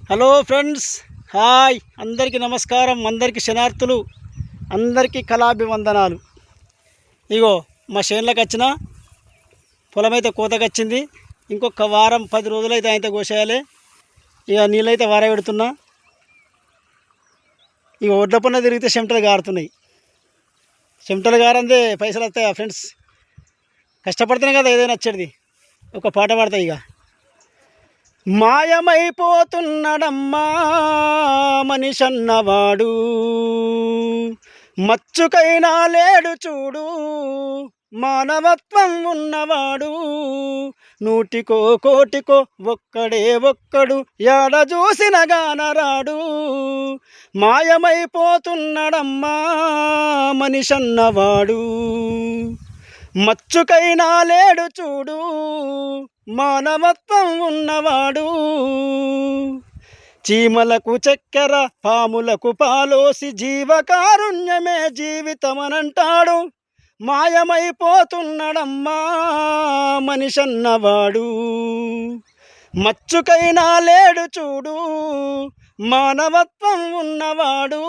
Hello friends, hi, అందరికీ నమస్కారం, అందరికీ శనార్థులు, అందరికీ కళాభివందనాలు. ఇగో మా చేనులకు వచ్చిన పొలం అయితే కోతకొచ్చింది. ఇంకొక వారం 10 రోజులైతే అయితే కోసేయాలి. ఇక నీళ్ళైతే వారబెడుతున్నా. ఇక ఒడ్ల పన్న తిరిగితే చెమటలు గారుతున్నాయి. చెమటలు గారందే పైసలు వస్తాయా ఫ్రెండ్స్? కష్టపడితేనే కదా ఏదైనా వచ్చేది. ఒక పాట పాడతాయి. ఇక మాయమైపోతున్నడమ్మా మనిషన్నవాడు, మచ్చుకైనా లేడు చూడు మానవత్వం ఉన్నవాడు. నూటికో కోటికో ఒక్కడే ఒక్కడు, యాడ చూసిన గానరాడు. మాయమైపోతున్నడమ్మా మనిషన్నవాడు, మచ్చుకైనా లేడు చూడు మానవత్వం ఉన్నవాడు. చీమలకు చక్కెర, పాములకు పాలోసి జీవకారుణ్యమే జీవితమనంటాడు. మాయమైపోతున్నడమ్మా మనిషన్నవాడు, మచ్చుకైనా లేడు చూడు మానవత్వం ఉన్నవాడు.